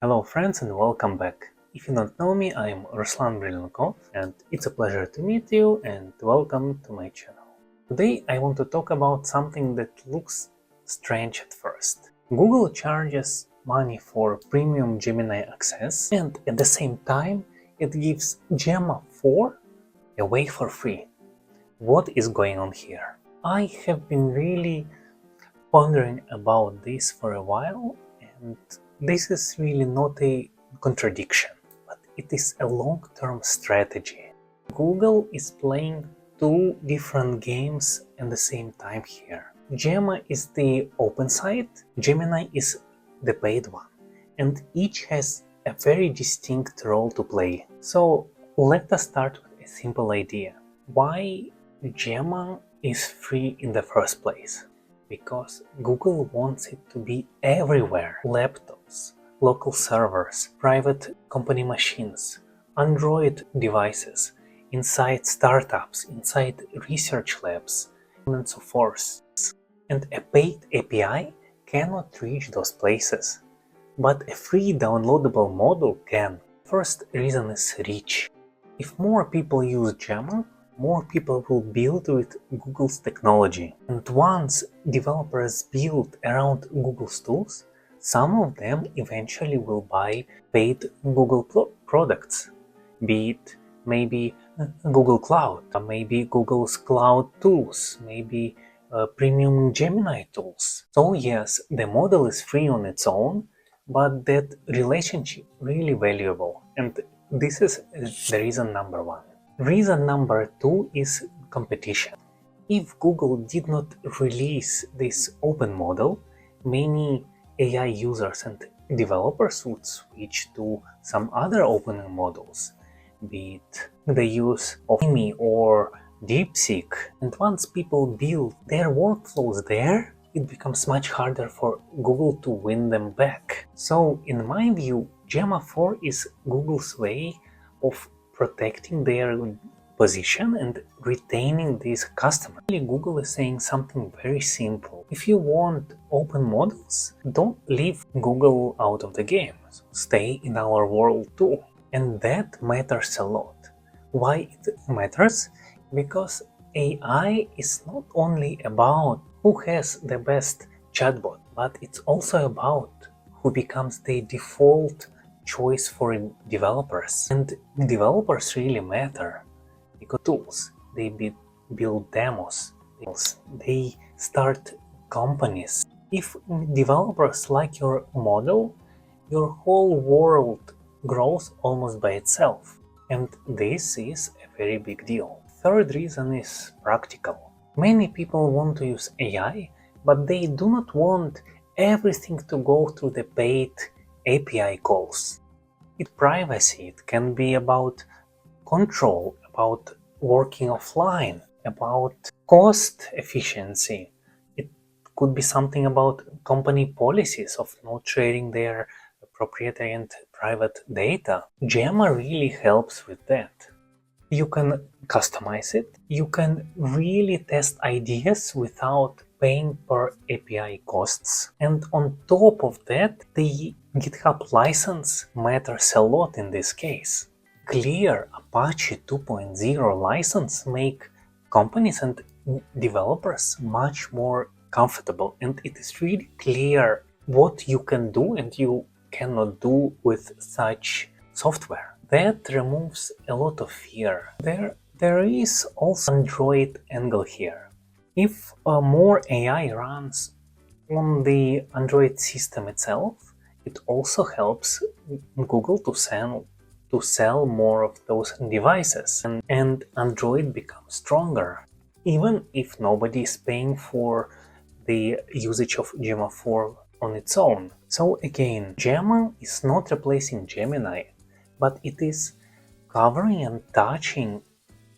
Hello friends and welcome back. If you don't know me, I am Ruslan Brilenkov and it's a pleasure to meet you and welcome to my channel. Today I want to talk about something that looks strange at first. Google charges money for premium Gemini access and at the same time it gives Gemma 4 away for free. What is going on here? I have been really pondering about this for a while, and this is really not a contradiction, but it is a long-term strategy. Google is playing two different games at the same time here. Gemma is the open side, Gemini is the paid one, and each has a very distinct role to play. So let us start with a simple idea. Why Gemma is free in the first place? Because Google wants it to be everywhere. Laptops, local servers, private company machines, Android devices, inside startups, inside research labs, and so forth. And a paid API cannot reach those places. But a free downloadable model can. First reason is reach. If more people use Gemma, more people will build with Google's technology. And once developers build around Google's tools, some of them eventually will buy paid Google products, be it maybe Google Cloud, maybe Google's Cloud tools, maybe premium Gemini tools. So yes, the model is free on its own, but that relationship really valuable, and this is the reason number one. Reason number two is competition. If Google did not release this open model, many AI users and developers would switch to some other open models, be it the use of Kimi or DeepSeek. And once people build their workflows there, it becomes much harder for Google to win them back. So in my view, Gemma 4 is Google's way of protecting their position and retaining these customers. Google is saying something very simple. If you want open models, don't leave Google out of the game. So stay in our world too. And that matters a lot. Why it matters? Because AI is not only about who has the best chatbot, but it's also about who becomes the default choice for developers. And developers really matter because tools, they build demos, they start companies. If developers like your model, your whole world grows almost by itself. And this is a very big deal. Third reason is practical. Many people want to use AI, but they do not want everything to go through the paid API calls. It's privacy. It can be about control, about working offline, about cost efficiency. It could be something about company policies of not sharing their proprietary and private data. Gemma really helps with that. You can customize it. You can really test ideas without paying per API costs. And on top of that, the GitHub license matters a lot in this case. Clear Apache 2.0 license make companies and developers much more comfortable, and it is really clear what you can do and you cannot do with such software. That removes a lot of fear. There is also Android angle here. If more AI runs on the Android system itself, it also helps Google to sell more of those devices, and Android becomes stronger, even if nobody is paying for the usage of Gemma 4 on its own. So again, Gemma is not replacing Gemini, but it is covering and touching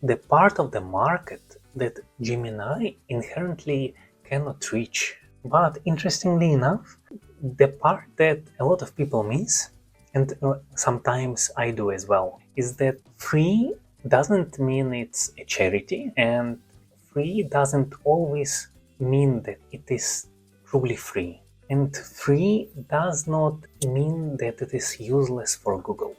the part of the market that Gemini inherently cannot reach. But interestingly enough, the part that a lot of people miss, and sometimes I do as well, is that free doesn't mean it's a charity, and free doesn't always mean that it is truly free. And free does not mean that it is useless for Google.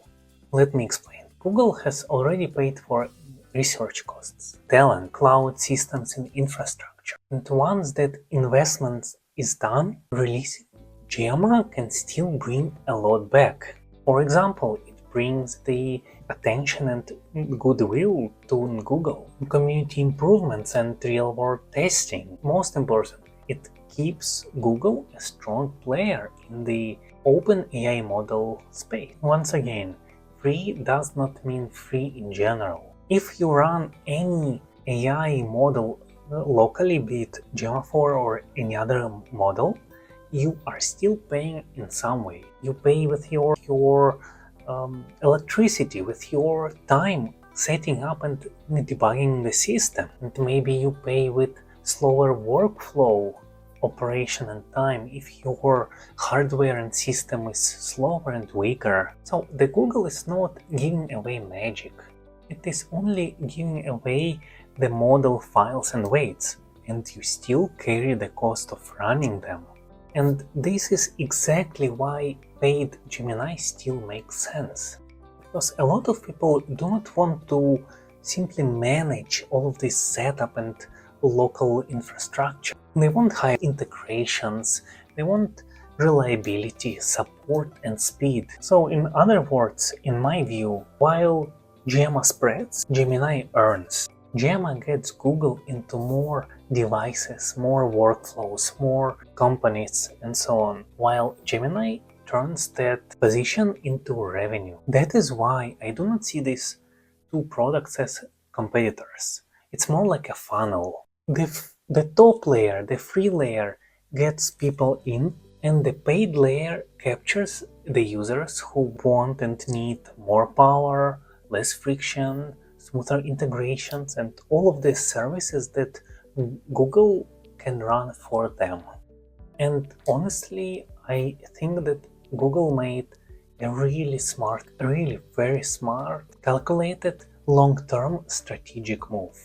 Let me explain. Google has already paid for research costs, talent, cloud systems and infrastructure. And once that investment is done, releasing Gemma can still bring a lot back. For example, it brings the attention and goodwill to Google, community improvements and real-world testing. Most important, it keeps Google a strong player in the open AI model space. Once again, free does not mean free in general. If you run any AI model locally, be it Gemma 4 or any other model, you are still paying in some way. You pay with your electricity, with your time setting up and debugging the system. And maybe you pay with slower workflow operation and time if your hardware and system is slower and weaker. So the Google is not giving away magic. It is only giving away the model files and weights, and you still carry the cost of running them. And this is exactly why paid Gemini still makes sense. Because a lot of people do not want to simply manage all of this setup and local infrastructure. They want high integrations, they want reliability, support and speed. So in other words, in my view, while Gemma spreads, Gemini earns. Gemma gets Google into more devices, more workflows, more companies and so on, while Gemini turns that position into revenue. That is why I do not see these two products as competitors. It's more like a funnel. The top layer, the free layer, gets people in, and the paid layer captures the users who want and need more power, less friction, smoother integrations, and all of the services that Google can run for them. And honestly, I think that Google made a really smart, really very smart, calculated, long-term strategic move.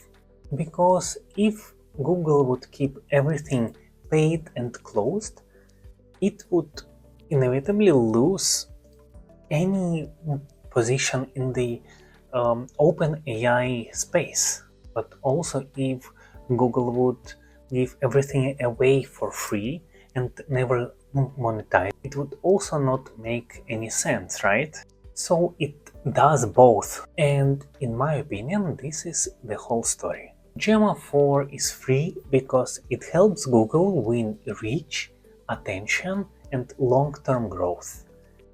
Because if Google would keep everything paid and closed, it would inevitably lose any position in the open AI space. But also if Google would give everything away for free and never monetize, it would also not make any sense, right? So it does both, and in my opinion, this is the whole story. Gemma 4 is free because it helps Google win reach, attention and long-term growth.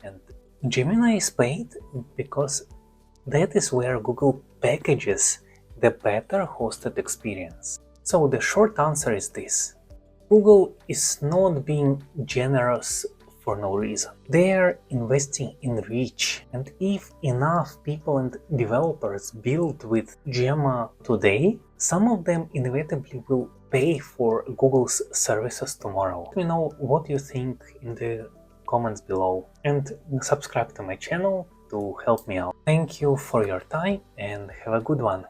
And Gemini is paid because that is where Google packages the better hosted experience. So the short answer is this: Google is not being generous for no reason. They are investing in reach, and if enough people and developers build with Gemma today, some of them inevitably will pay for Google's services tomorrow. Let me know what you think in the comments below, and subscribe to my channel to help me out. Thank you for your time and have a good one.